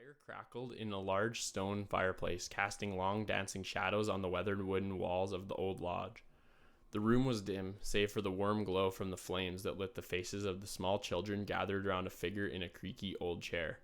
fire crackled in a large stone fireplace, casting long dancing shadows on the weathered wooden walls of the old lodge. The room was dim, save for the warm glow from the flames that lit the faces of the small children gathered around a figure in a creaky old chair.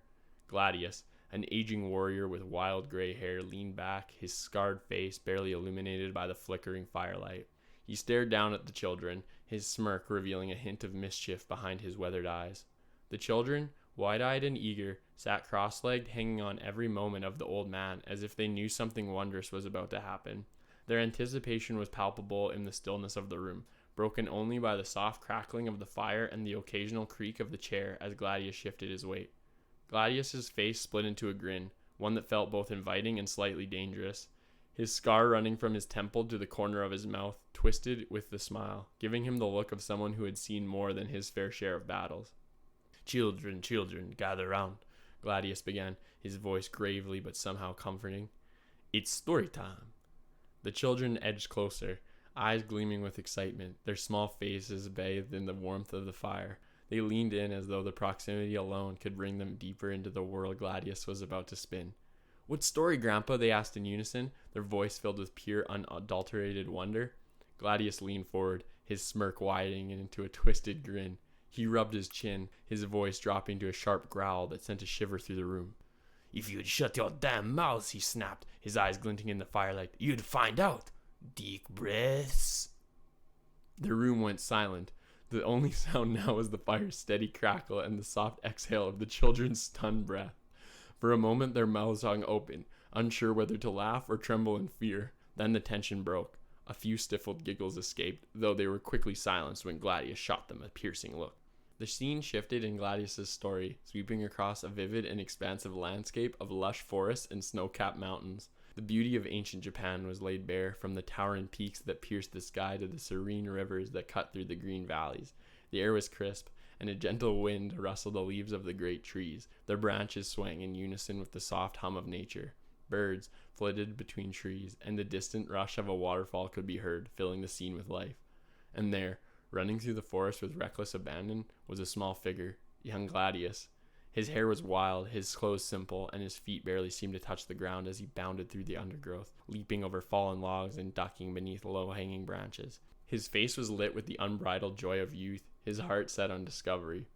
Gladius, an aging warrior with wild gray hair, leaned back, his scarred face barely illuminated by the flickering firelight. He stared down at the children, his smirk revealing a hint of mischief behind his weathered eyes. The children, wide-eyed and eager, sat cross-legged, hanging on every moment of the old man, as if they knew something wondrous was about to happen. Their anticipation was palpable in the stillness of the room, broken only by the soft crackling of the fire and the occasional creak of the chair as Gladius shifted his weight. Gladius's face split into a grin, one that felt both inviting and slightly dangerous. His scar running from his temple to the corner of his mouth twisted with the smile, giving him the look of someone who had seen more than his fair share of battles. Children, children, gather round, Gladius began, his voice gravely but somehow comforting. It's story time. The children edged closer, eyes gleaming with excitement, their small faces bathed in the warmth of the fire. They leaned in as though the proximity alone could bring them deeper into the world Gladius was about to spin. What story, Grandpa? They asked in unison, their voice filled with pure, unadulterated wonder. Gladius leaned forward, his smirk widening into a twisted grin. He rubbed his chin, his voice dropping to a sharp growl that sent a shiver through the room. If you'd shut your damn mouths, he snapped, his eyes glinting in the firelight, you'd find out. Deep breaths. The room went silent. The only sound now was the fire's steady crackle and the soft exhale of the children's stunned breath. For a moment their mouths hung open, unsure whether to laugh or tremble in fear. Then the tension broke. A few stifled giggles escaped, though they were quickly silenced when Gladius shot them a piercing look. The scene shifted in Gladius's story, sweeping across a vivid and expansive landscape of lush forests and snow-capped mountains. The beauty of ancient Japan was laid bare, from the towering peaks that pierced the sky to the serene rivers that cut through the green valleys. The air was crisp, and a gentle wind rustled the leaves of the great trees, their branches swaying in unison with the soft hum of nature. Birds flitted between trees, and the distant rush of a waterfall could be heard, filling the scene with life. And there, running through the forest with reckless abandon, was a small figure, young Gladius. His hair was wild, his clothes simple, and his feet barely seemed to touch the ground as he bounded through the undergrowth, leaping over fallen logs and ducking beneath low-hanging branches. His face was lit with the unbridled joy of youth, his heart set on discovery.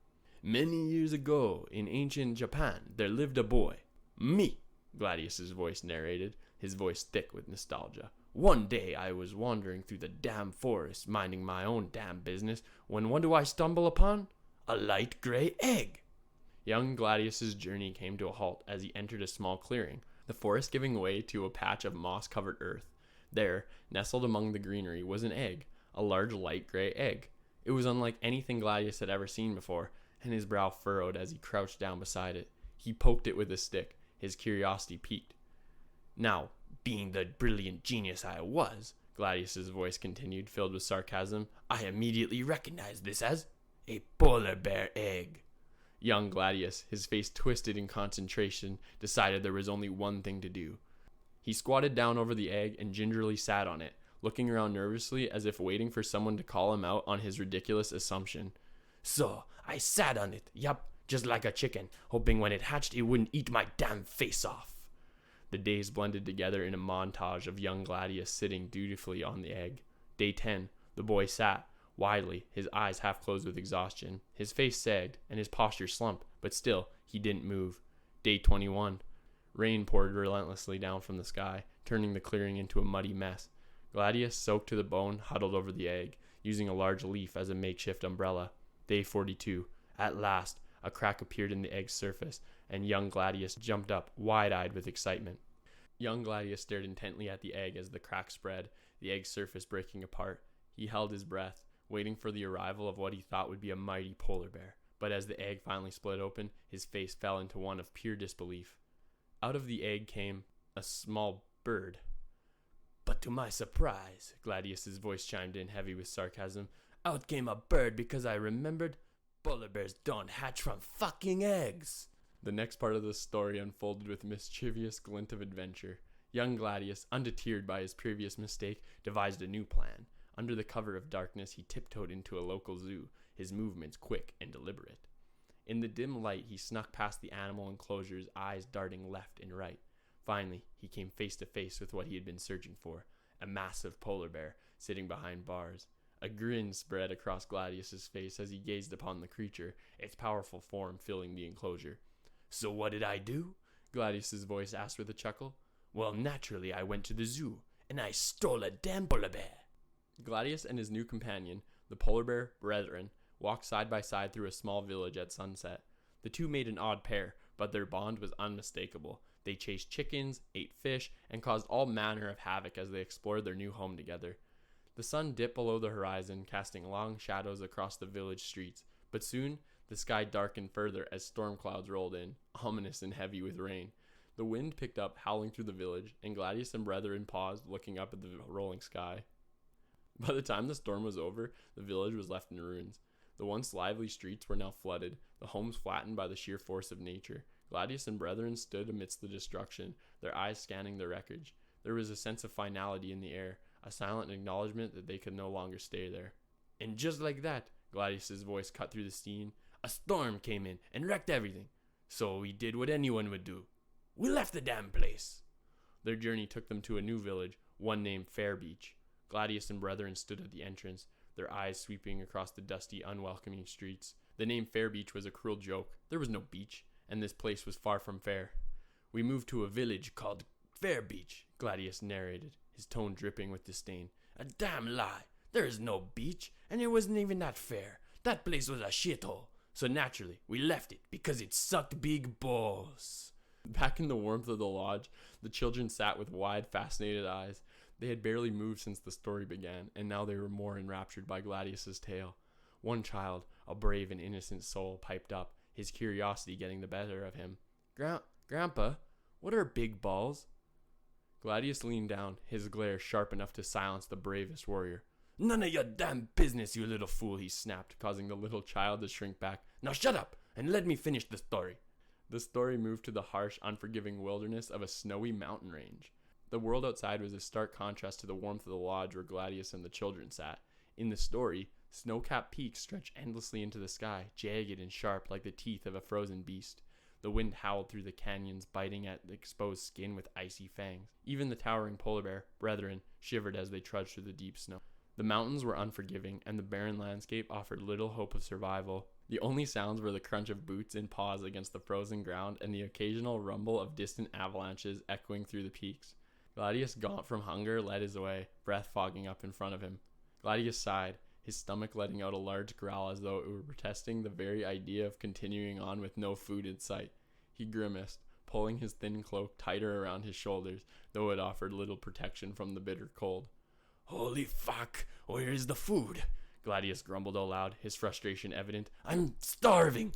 Many years ago, in ancient Japan, there lived a boy. Me, Gladius's voice narrated, his voice thick with nostalgia. One day I was wandering through the damn forest, minding my own damn business, when what do I stumble upon? A light gray egg. Young Gladius's journey came to a halt as he entered a small clearing, the forest giving way to a patch of moss-covered earth. There, nestled among the greenery, was an egg, a large light gray egg. It was unlike anything Gladius had ever seen before, and his brow furrowed as he crouched down beside it. He poked it with his stick, his curiosity piqued. Now, being the brilliant genius I was, Gladius's voice continued, filled with sarcasm, I immediately recognized this as a polar bear egg. Young Gladius, his face twisted in concentration, decided there was only one thing to do. He squatted down over the egg and gingerly sat on it, looking around nervously as if waiting for someone to call him out on his ridiculous assumption. So, I sat on it, yup, just like a chicken, hoping when it hatched it wouldn't eat my damn face off. The days blended together in a montage of young Gladius sitting dutifully on the egg. Day 10, the boy sat, widely, his eyes half closed with exhaustion. His face sagged, and his posture slumped, but still, he didn't move. Day 21. Rain poured relentlessly down from the sky, turning the clearing into a muddy mess. Gladius, soaked to the bone, huddled over the egg, using a large leaf as a makeshift umbrella. Day 42. At last, a crack appeared in the egg's surface, and young Gladius jumped up, wide-eyed with excitement. Young Gladius stared intently at the egg as the crack spread, the egg's surface breaking apart. He held his breath, waiting for the arrival of what he thought would be a mighty polar bear. But as the egg finally split open, his face fell into one of pure disbelief. Out of the egg came a small bird. But to my surprise, Gladius's voice chimed in heavy with sarcasm, out came a bird because I remembered polar bears don't hatch from fucking eggs. The next part of the story unfolded with a mischievous glint of adventure. Young Gladius, undeterred by his previous mistake, devised a new plan. Under the cover of darkness, he tiptoed into a local zoo, his movements quick and deliberate. In the dim light, he snuck past the animal enclosure's eyes darting left and right. Finally, he came face to face with what he had been searching for, a massive polar bear sitting behind bars. A grin spread across Gladius's face as he gazed upon the creature, its powerful form filling the enclosure. "So what did I do?" Gladius's voice asked with a chuckle. "Well, naturally, I went to the zoo, and I stole a damn polar bear." Gladius and his new companion, the polar bear brethren, walked side by side through a small village at sunset. The two made an odd pair, but their bond was unmistakable. They chased chickens, ate fish, and caused all manner of havoc as they explored their new home together. The sun dipped below the horizon, casting long shadows across the village streets, but soon the sky darkened further as storm clouds rolled in, ominous and heavy with rain. The wind picked up, howling through the village, and Gladius and brethren paused, looking up at the rolling sky. By the time the storm was over, the village was left in ruins. The once lively streets were now flooded, the homes flattened by the sheer force of nature. Gladius and brethren stood amidst the destruction, their eyes scanning the wreckage. There was a sense of finality in the air, a silent acknowledgement that they could no longer stay there. And just like that, Gladius's voice cut through the steam, a storm came in and wrecked everything. So we did what anyone would do. We left the damn place. Their journey took them to a new village, one named Fair Beach. Gladius and brethren stood at the entrance, their eyes sweeping across the dusty, unwelcoming streets. The name Fair Beach was a cruel joke. There was no beach, and this place was far from fair. "We moved to a village called Fair Beach," Gladius narrated, his tone dripping with disdain. "A damn lie. There is no beach, and it wasn't even that fair. That place was a shithole. So naturally, we left it because it sucked big balls." Back in the warmth of the lodge, the children sat with wide, fascinated eyes. They had barely moved since the story began, and now they were more enraptured by Gladius's tale. One child, a brave and innocent soul, piped up, his curiosity getting the better of him. Grandpa, what are big balls?" Gladius leaned down, his glare sharp enough to silence the bravest warrior. "None of your damn business, you little fool," he snapped, causing the little child to shrink back. "Now shut up, and let me finish the story." The story moved to the harsh, unforgiving wilderness of a snowy mountain range. The world outside was a stark contrast to the warmth of the lodge where Gladius and the children sat. In the story, snow-capped peaks stretched endlessly into the sky, jagged and sharp like the teeth of a frozen beast. The wind howled through the canyons, biting at the exposed skin with icy fangs. Even the towering polar bear, brethren, shivered as they trudged through the deep snow. The mountains were unforgiving, and the barren landscape offered little hope of survival. The only sounds were the crunch of boots and paws against the frozen ground and the occasional rumble of distant avalanches echoing through the peaks. Gladius, gaunt from hunger, led his way, breath fogging up in front of him. Gladius sighed, his stomach letting out a large growl as though it were protesting the very idea of continuing on with no food in sight. He grimaced, pulling his thin cloak tighter around his shoulders, though it offered little protection from the bitter cold. "Holy fuck, where is the food?" Gladius grumbled aloud, his frustration evident. "I'm starving."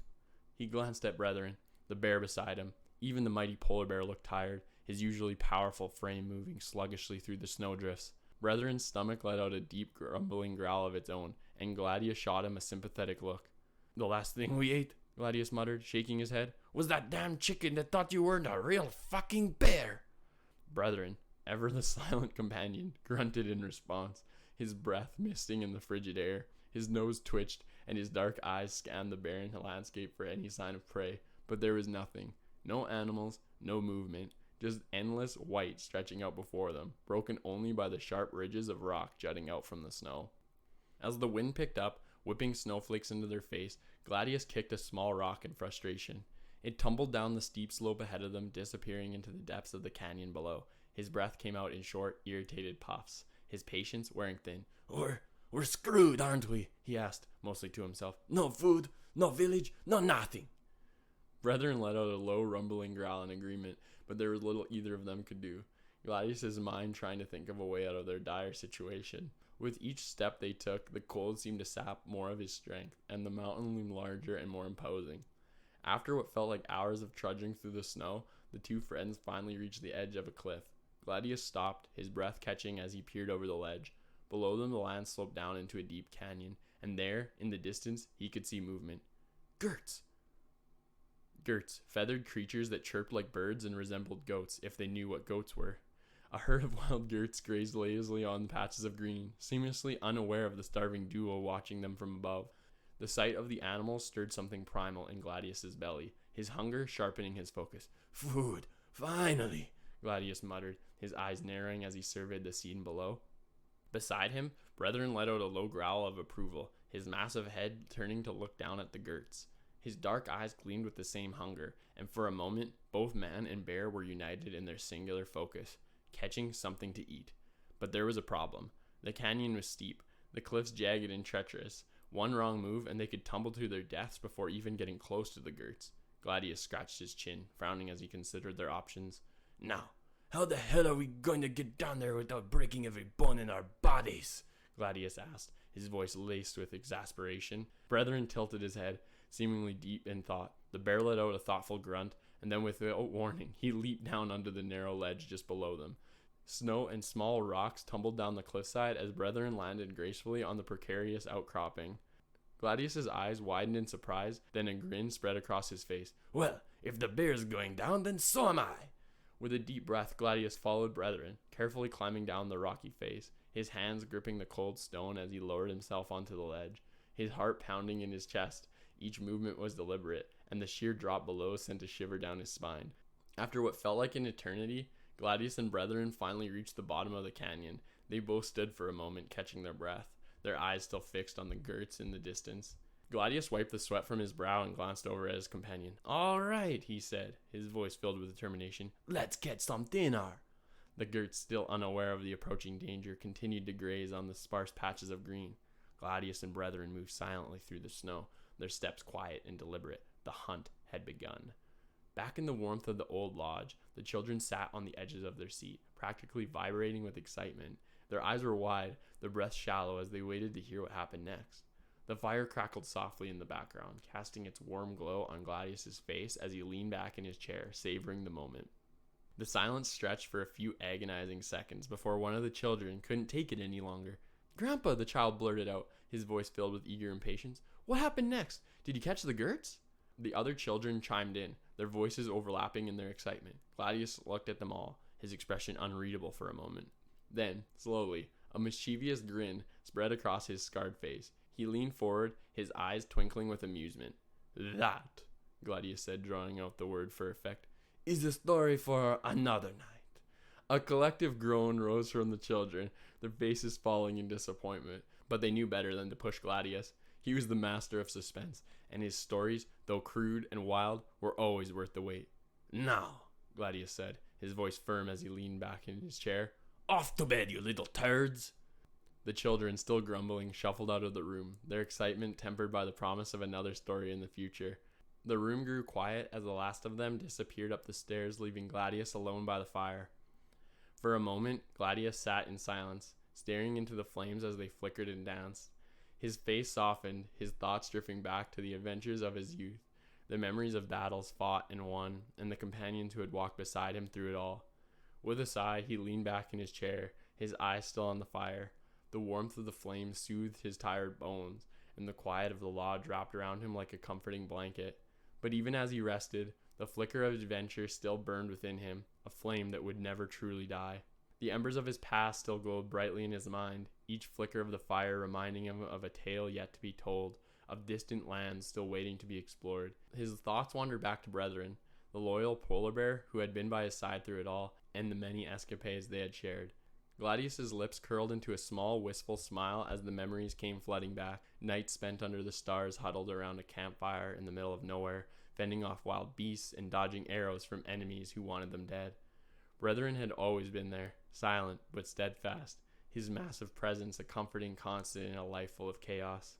He glanced at brethren, the bear beside him. Even the mighty polar bear looked tired, his usually powerful frame moving sluggishly through the snowdrifts. Brethren's stomach let out a deep grumbling growl of its own, and Gladius shot him a sympathetic look. "The last thing we ate," Gladius muttered, shaking his head, "was that damn chicken that thought you weren't a real fucking bear." Brethren, ever the silent companion, grunted in response, his breath misting in the frigid air. His nose twitched, and his dark eyes scanned the barren landscape for any sign of prey, but there was nothing. No animals, no movement, just endless white stretching out before them, broken only by the sharp ridges of rock jutting out from the snow. As the wind picked up, whipping snowflakes into their face, Gladius kicked a small rock in frustration. It tumbled down the steep slope ahead of them, disappearing into the depths of the canyon below. His breath came out in short, irritated puffs, his patience wearing thin. We're screwed, aren't we?" he asked, mostly to himself. "No food, no village, no nothing." Brethren let out a low, rumbling growl in agreement, but there was little either of them could do. Gladius's mind trying to think of a way out of their dire situation. With each step they took, the cold seemed to sap more of his strength, and the mountain loomed larger and more imposing. After what felt like hours of trudging through the snow, the two friends finally reached the edge of a cliff. Gladius stopped, his breath catching as he peered over the ledge. Below them the land sloped down into a deep canyon, and there, in the distance, he could see movement. Gerts, feathered creatures that chirped like birds and resembled goats, if they knew what goats were. A herd of wild gerts grazed lazily on patches of green, seamlessly unaware of the starving duo watching them from above. The sight of the animals stirred something primal in Gladius's belly, his hunger sharpening his focus. "Food! Finally!" Gladius muttered, his eyes narrowing as he surveyed the scene below. Beside him, Brethren let out a low growl of approval, his massive head turning to look down at the Gertz. His dark eyes gleamed with the same hunger, and for a moment, both man and bear were united in their singular focus, catching something to eat. But there was a problem. The canyon was steep, the cliffs jagged and treacherous. One wrong move, and they could tumble to their deaths before even getting close to the Gertz. Gladius scratched his chin, frowning as he considered their options. "Now, how the hell are we going to get down there without breaking every bone in our bodies?" Gladius asked, his voice laced with exasperation. Brethren tilted his head, seemingly deep in thought. The bear let out a thoughtful grunt, and then without warning, he leaped down onto the narrow ledge just below them. Snow and small rocks tumbled down the cliffside as Brethren landed gracefully on the precarious outcropping. Gladius's eyes widened in surprise, then a grin spread across his face. "Well, if the bear's going down, then so am I." With a deep breath, Gladius followed Brethren, carefully climbing down the rocky face, his hands gripping the cold stone as he lowered himself onto the ledge, his heart pounding in his chest. Each movement was deliberate, and the sheer drop below sent a shiver down his spine. After what felt like an eternity, Gladius and Brethren finally reached the bottom of the canyon. They both stood for a moment, catching their breath, their eyes still fixed on the Gertz in the distance. Gladius wiped the sweat from his brow and glanced over at his companion. "All right," he said, his voice filled with determination. "Let's get some dinner." The Gertz, still unaware of the approaching danger, continued to graze on the sparse patches of green. Gladius and Brethren moved silently through the snow, their steps quiet and deliberate. The hunt had begun. Back in the warmth of the old lodge, the children sat on the edges of their seat, practically vibrating with excitement. Their eyes were wide, their breaths shallow as they waited to hear what happened next. The fire crackled softly in the background, casting its warm glow on Gladius's face as he leaned back in his chair, savoring the moment. The silence stretched for a few agonizing seconds before one of the children couldn't take it any longer. "Grandpa," the child blurted out, his voice filled with eager impatience. "What happened next? Did you catch the Gertz?" The other children chimed in, their voices overlapping in their excitement. Gladius looked at them all, his expression unreadable for a moment. Then, slowly, a mischievous grin spread across his scarred face. He leaned forward, his eyes twinkling with amusement. "That," Gladius said, drawing out the word for effect, "is a story for another night." A collective groan rose from the children, their faces falling in disappointment. But they knew better than to push Gladius. He was the master of suspense, and his stories, though crude and wild, were always worth the wait. "Now," Gladius said, his voice firm as he leaned back in his chair, "off to bed, you little turds." The children, still grumbling, shuffled out of the room, their excitement tempered by the promise of another story in the future. The room grew quiet as the last of them disappeared up the stairs, leaving Gladius alone by the fire. For a moment, Gladius sat in silence, staring into the flames as they flickered and danced. His face softened, his thoughts drifting back to the adventures of his youth, the memories of battles fought and won, and the companions who had walked beside him through it all. With a sigh, he leaned back in his chair, his eyes still on the fire. The warmth of the flames soothed his tired bones, and the quiet of the lodge wrapped around him like a comforting blanket. But even as he rested, the flicker of adventure still burned within him, a flame that would never truly die. The embers of his past still glowed brightly in his mind, each flicker of the fire reminding him of a tale yet to be told, of distant lands still waiting to be explored. His thoughts wandered back to Brethren, the loyal polar bear who had been by his side through it all, and the many escapades they had shared. Gladius's lips curled into a small, wistful smile as the memories came flooding back. Nights spent under the stars, huddled around a campfire in the middle of nowhere, fending off wild beasts and dodging arrows from enemies who wanted them dead. Brethren had always been there, silent but steadfast, his massive presence a comforting constant in a life full of chaos.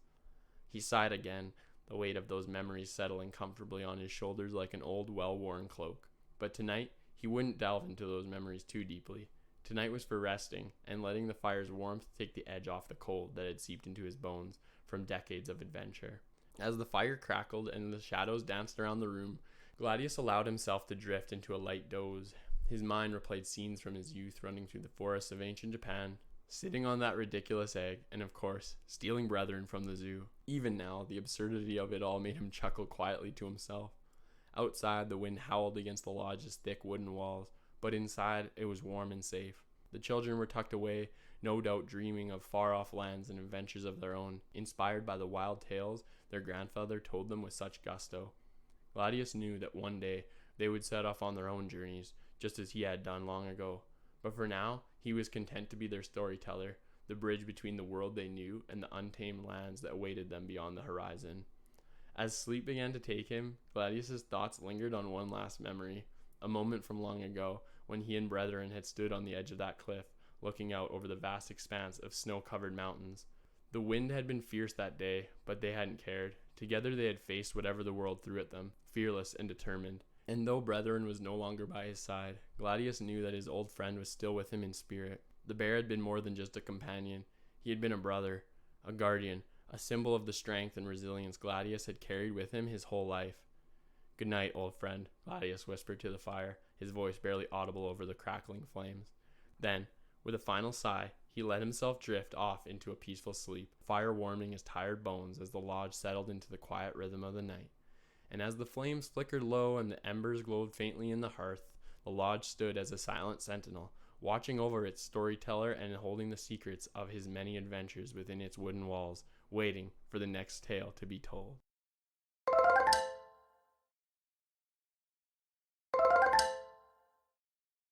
He sighed again, the weight of those memories settling comfortably on his shoulders like an old, well-worn cloak. But tonight, he wouldn't delve into those memories too deeply. Tonight was for resting, and letting the fire's warmth take the edge off the cold that had seeped into his bones from decades of adventure. As the fire crackled and the shadows danced around the room, Gladius allowed himself to drift into a light doze. His mind replayed scenes from his youth running through the forests of ancient Japan, sitting on that ridiculous egg, and of course, stealing Brethren from the zoo. Even now, the absurdity of it all made him chuckle quietly to himself. Outside, the wind howled against the lodge's thick wooden walls, but inside, it was warm and safe. The children were tucked away, no doubt dreaming of far-off lands and adventures of their own, inspired by the wild tales their grandfather told them with such gusto. Gladius knew that one day they would set off on their own journeys, just as he had done long ago. But for now, he was content to be their storyteller, the bridge between the world they knew and the untamed lands that awaited them beyond the horizon. As sleep began to take him, Gladius's thoughts lingered on one last memory, a moment from long ago, when he and brethren had stood on the edge of that cliff, looking out over the vast expanse of snow-covered mountains. The wind had been fierce that day, but they hadn't cared. Together they had faced whatever the world threw at them, fearless and determined. And though brethren was no longer by his side, Gladius knew that his old friend was still with him in spirit. The bear had been more than just a companion. He had been a brother, a guardian, a symbol of the strength and resilience Gladius had carried with him his whole life. "Good night, old friend," Gladius whispered to the fire, his voice barely audible over the crackling flames. Then, with a final sigh, he let himself drift off into a peaceful sleep, fire warming his tired bones as the lodge settled into the quiet rhythm of the night. And as the flames flickered low and the embers glowed faintly in the hearth, the lodge stood as a silent sentinel, watching over its storyteller and holding the secrets of his many adventures within its wooden walls, waiting for the next tale to be told.